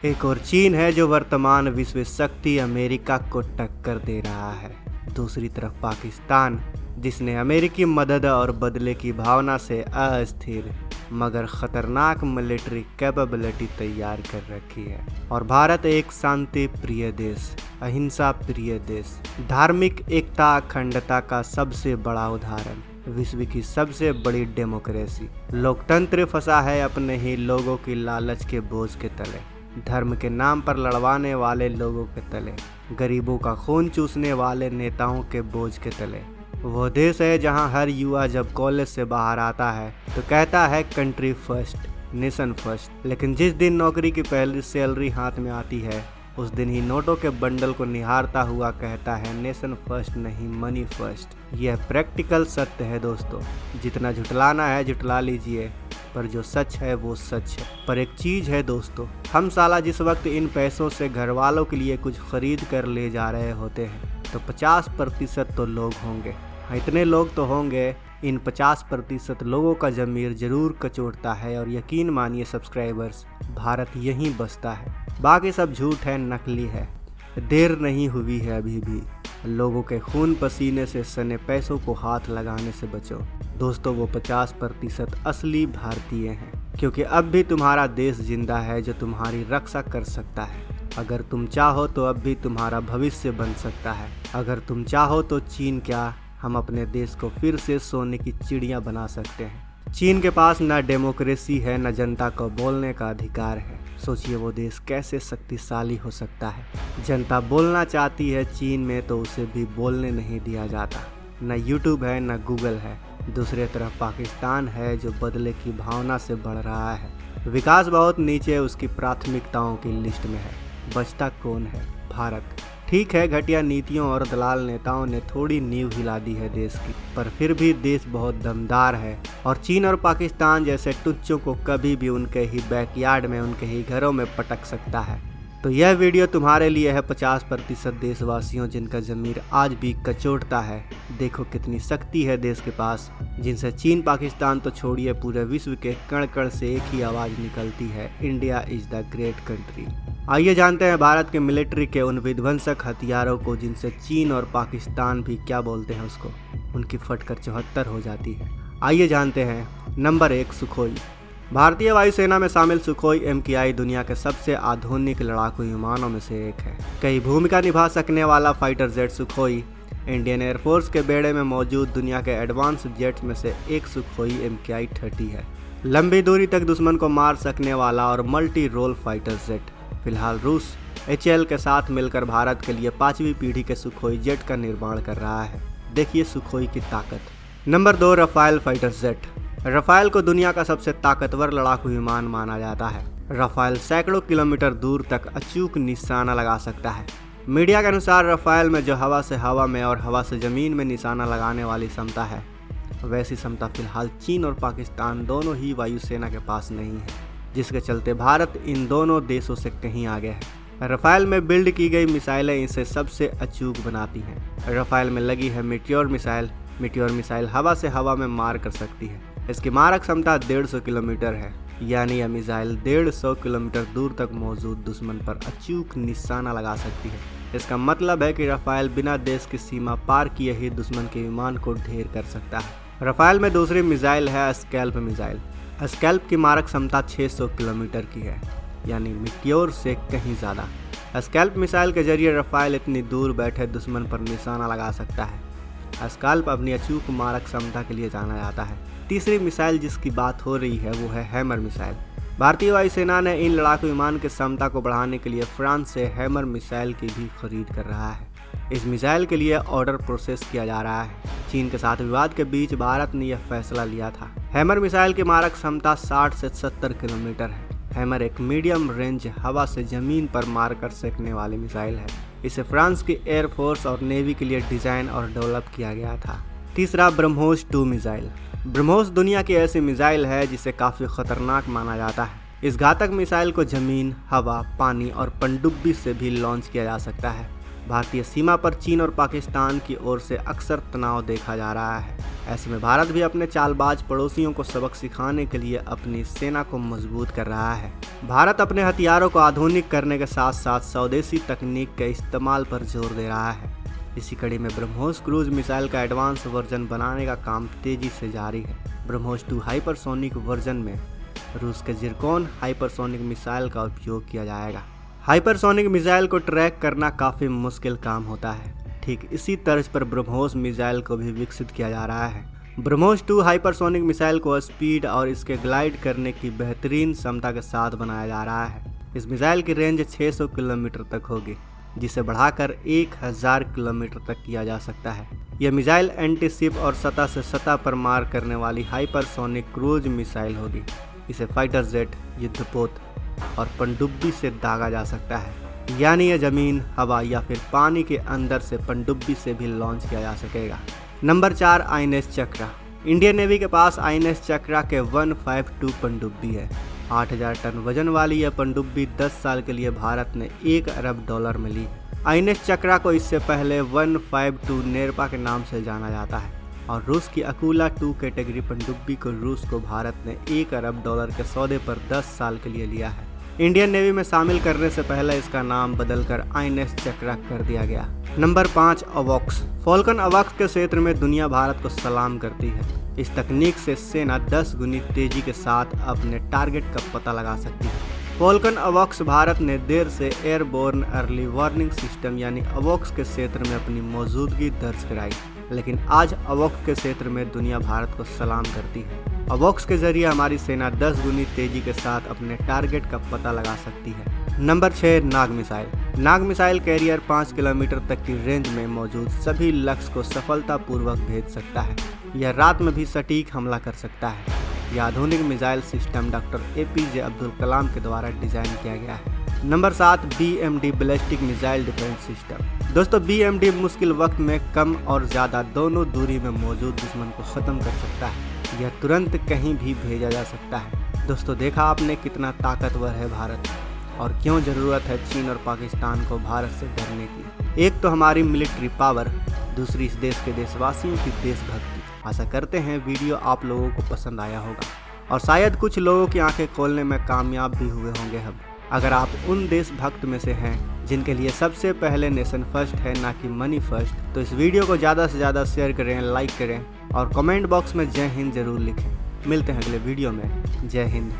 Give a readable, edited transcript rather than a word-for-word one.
एक और चीन है जो वर्तमान विश्व शक्ति अमेरिका को टक्कर दे रहा है। दूसरी तरफ पाकिस्तान, जिसने अमेरिकी मदद और बदले की भावना से अस्थिर मगर खतरनाक मिलिट्री कैपेबिलिटी तैयार कर रखी है। और भारत एक शांति प्रिय देश, अहिंसा प्रिय देश, धार्मिक एकता अखंडता का सबसे बड़ा उदाहरण, विश्व की सबसे बड़ी डेमोक्रेसी, लोकतंत्र फंसा है अपने ही लोगों की लालच के बोझ के तले, धर्म के नाम पर लड़वाने वाले लोगों के तले, गरीबों का खून चूसने वाले नेताओं के बोझ के तले। वो देश है जहां हर युवा जब कॉलेज से बाहर आता है तो कहता है कंट्री फर्स्ट, नेशन फर्स्ट, लेकिन जिस दिन नौकरी की पहली सैलरी हाथ में आती है उस दिन ही नोटों के बंडल को निहारता हुआ कहता है नेशन फर्स्ट नहीं मनी फर्स्ट। यह प्रैक्टिकल सत्य है दोस्तों। जितना झुटलाना है झुटला लीजिए, पर जो सच है वो सच है। पर एक चीज़ है दोस्तों, हम साला जिस वक्त इन पैसों से घर वालों के लिए कुछ खरीद कर ले जा रहे होते हैं तो 50% तो लोग होंगे। हाँ, इतने लोग तो होंगे, इन 50% लोगों का ज़मीर ज़रूर कचोटता है। और यकीन मानिए सब्सक्राइबर्स, भारत यहीं बसता है, बाकी सब झूठ है, नकली है। देर नहीं हुई है अभी भी। लोगों के खून पसीने से सने पैसों को हाथ लगाने से बचो दोस्तों। वो 50% असली भारतीय हैं, क्योंकि अब भी तुम्हारा देश जिंदा है जो तुम्हारी रक्षा कर सकता है। अगर तुम चाहो तो अब भी तुम्हारा भविष्य बन सकता है। अगर तुम चाहो तो चीन क्या, हम अपने देश को फिर से सोने की चिड़िया बना सकते हैं। चीन के पास न डेमोक्रेसी है, न जनता को बोलने का अधिकार है। सोचिए वो देश कैसे शक्तिशाली हो सकता है। जनता बोलना चाहती है चीन में तो उसे भी बोलने नहीं दिया जाता। न यूट्यूब है न गूगल है। दूसरी तरफ पाकिस्तान है जो बदले की भावना से बढ़ रहा है। विकास बहुत नीचे उसकी प्राथमिकताओं की लिस्ट में है। बचता कौन है? भारत। ठीक है, घटिया नीतियों और दलाल नेताओं ने थोड़ी नींव हिला दी है देश की, पर फिर भी देश बहुत दमदार है और चीन और पाकिस्तान जैसे टुच्चों को कभी भी उनके ही बैकयार्ड में, उनके ही घरों में पटक सकता है। तो यह वीडियो तुम्हारे लिए है 50% देशवासियों जिनका ज़मीर आज भी कचोटता है। देखो कितनी शक्ति है देश के पास, जिनसे चीन पाकिस्तान तो छोड़िए, पूरे विश्व के कण कण से एक ही आवाज़ निकलती है, India is the great country. आइए जानते हैं भारत के मिलिट्री के उन विध्वंसक हथियारों को जिनसे चीन और पाकिस्तान भी क्या बोलते हैं उसको, उनकी फटकर 74 हो जाती है। आइए जानते हैं। Number 1, Sukhoi. भारतीय वायुसेना में शामिल सुखोई MKI दुनिया के सबसे आधुनिक लड़ाकू विमानों में से एक है। कई भूमिका निभा सकने वाला fighter jet Sukhoi Indian air force के बेड़े में मौजूद दुनिया के एडवांस जेट्स में से एक सुखोई MKI 30 है। लंबी दूरी तक दुश्मन को मार सकने वाला और मल्टी रोल फाइटर जेट। फिलहाल रूस HAL के साथ मिलकर भारत के लिए 5वीं पीढ़ी के सुखोई जेट का निर्माण कर रहा है। देखिए सुखोई की ताकत। Number 2, Rafale fighter jet. Rafale को दुनिया का सबसे ताकतवर लड़ाकू विमान माना जाता है। रफाल सैकड़ों किलोमीटर दूर तक अचूक निशाना लगा सकता है। मीडिया के अनुसार रफाल में जो हवा से हवा में और हवा से ज़मीन में निशाना लगाने वाली क्षमता है, वैसी क्षमता फिलहाल चीन और पाकिस्तान दोनों ही वायुसेना के पास नहीं है, जिसके चलते भारत इन दोनों देशों से कहीं आगे है। रफाल में बिल्ड की गई मिसाइलें इसे सबसे अचूक बनाती हैं। रफाल में लगी है मीटियोर मिसाइल। मीटियोर मिसाइल हवा से हवा में मार कर सकती है। इसकी मारक क्षमता 150 किलोमीटर है, यानी यह मिसाइल 150 किलोमीटर दूर तक मौजूद दुश्मन पर अचूक निशाना लगा सकती है। इसका मतलब है कि रफाल बिना देश की सीमा पार किए ही दुश्मन के विमान को ढेर कर सकता है। रफाल में दूसरी मिसाइल है स्कैल्प मिसाइल। स्कैल्प की मारक क्षमता 600 किलोमीटर की है, यानी मीटियोर से कहीं ज़्यादा। स्कैल्प मिसाइल के जरिए रफाल इतनी दूर बैठे दुश्मन पर निशाना लगा सकता है। स्कैल्प अपनी अचूक मारक क्षमता के लिए जाना जाता है। तीसरी मिसाइल जिसकी बात हो रही है वो है हैमर मिसाइल। भारतीय वायुसेना ने इन लड़ाकू विमान की क्षमता को बढ़ाने के लिए फ्रांस से हैमर मिसाइल की भी खरीद कर रहा है। इस मिसाइल के लिए ऑर्डर प्रोसेस किया जा रहा है। चीन के साथ विवाद के बीच भारत ने यह फैसला लिया था। हैमर मिसाइल की मारक क्षमता 60 से 70 किलोमीटर है। हैमर एक मीडियम रेंज हवा से ज़मीन पर मार कर सकने वाली मिसाइल है। इसे फ्रांस की एयरफोर्स और नेवी के लिए डिज़ाइन और डेवलप किया गया था। तीसरा, ब्रह्मोस 2 मिसाइल। ब्रह्मोस दुनिया की ऐसी मिसाइल है जिसे काफ़ी खतरनाक माना जाता है। इस घातक मिसाइल को ज़मीन, हवा, पानी और पनडुब्बी से भी लॉन्च किया जा सकता है। भारतीय सीमा पर चीन और पाकिस्तान की ओर से अक्सर तनाव देखा जा रहा है। ऐसे में भारत भी अपने चालबाज पड़ोसियों को सबक सिखाने के लिए अपनी सेना को मजबूत कर रहा है। भारत अपने हथियारों को आधुनिक करने के साथ साथ स्वदेशी तकनीक के इस्तेमाल पर जोर दे रहा है। इसी कड़ी में ब्रह्मोस क्रूज मिसाइल का एडवांस वर्जन बनाने का काम तेजी से जारी है। ब्रह्मोस 2 हाइपरसोनिक वर्जन में रूस के जिरकॉन हाइपरसोनिक मिसाइल का उपयोग किया जाएगा। हाइपरसोनिक मिसाइल को ट्रैक करना काफ़ी मुश्किल काम होता है। ठीक इसी तर्ज पर ब्रह्मोस मिसाइल को भी विकसित किया जा रहा है। ब्रह्मोस 2 हाइपरसोनिक मिसाइल को स्पीड और इसके ग्लाइड करने की बेहतरीन क्षमता के साथ बनाया जा रहा है। इस मिसाइल की रेंज 600 किलोमीटर तक होगी, जिसे बढ़ाकर 1000 किलोमीटर तक किया जा सकता है। यह मिसाइल एंटी शिप और सतह से सतह पर मार करने वाली हाइपरसोनिक क्रूज मिसाइल होगी। इसे फाइटर जेट, युद्धपोत और पनडुब्बी से दागा जा सकता है, यानी यह जमीन, हवा या फिर पानी के अंदर से पनडुब्बी से भी लॉन्च किया जा सकेगा। नंबर 4, आईएनएस चक्रा। इंडियन नेवी के पास आईएनएस चक्रा के 152 पनडुब्बी है। 8000 टन वजन वाली यह पनडुब्बी 10 साल के लिए भारत ने $1 अरब में ली। आईएनएस चक्रा को इससे पहले 152 नेरपा के नाम से जाना जाता है और रूस की अकूला 2 कैटेगरी पनडुब्बी को रूस को भारत ने $1 अरब के सौदे पर 10 साल के लिए लिया है। इंडियन नेवी में शामिल करने से पहले इसका नाम बदलकर आईएनएस चक्रा कर दिया गया। नंबर 5, अवॉक्स। फॉल्कन अवॉक्स के क्षेत्र में दुनिया भारत को सलाम करती है। इस तकनीक से सेना 10 गुनी तेजी के साथ अपने टारगेट का पता लगा सकती है। फॉल्कन अवॉक्स भारत ने देर से एयरबोर्न अर्ली वार्निंग सिस्टम यानी अवॉक्स के क्षेत्र में अपनी मौजूदगी दर्ज कराई, लेकिन आज अवॉक्स के क्षेत्र में दुनिया भारत को सलाम करती है। अवॉक्स के जरिए हमारी सेना 10 गुनी तेजी के साथ अपने टारगेट का पता लगा सकती है। नंबर 6, नाग मिसाइल। नाग मिसाइल कैरियर 5 किलोमीटर तक की रेंज में मौजूद सभी लक्ष्य को सफलतापूर्वक भेज सकता है। यह रात में भी सटीक हमला कर सकता है। यह आधुनिक missile system doctor APJ Abdul Kalam के द्वारा डिजाइन किया गया है। Number 7, BMD ballistic missile defence system. दोस्तों, BMD मुश्किल वक्त में कम और ज़्यादा दोनों दूरी में मौजूद दुश्मन को ख़त्म कर सकता है। यह तुरंत कहीं भी भेजा जा सकता है। दोस्तों, देखा आपने कितना ताकतवर है भारत और क्यों ज़रूरत है चीन और पाकिस्तान को भारत से डरने की। एक तो हमारी मिलिट्री पावर, दूसरी इस देश के देशवासियों की देशभक्ति। आशा करते हैं वीडियो आप लोगों को पसंद आया होगा और शायद कुछ लोगों की आंखें खोलने में कामयाब भी हुए होंगे हम। अगर आप उन देशभक्त में से हैं जिनके लिए सबसे पहले नेशन फर्स्ट है, ना कि मनी फर्स्ट, तो इस वीडियो को ज़्यादा से ज़्यादा शेयर करें, लाइक करें और कमेंट बॉक्स में जय हिंद जरूर लिखें। मिलते हैं अगले वीडियो में। जय हिंद।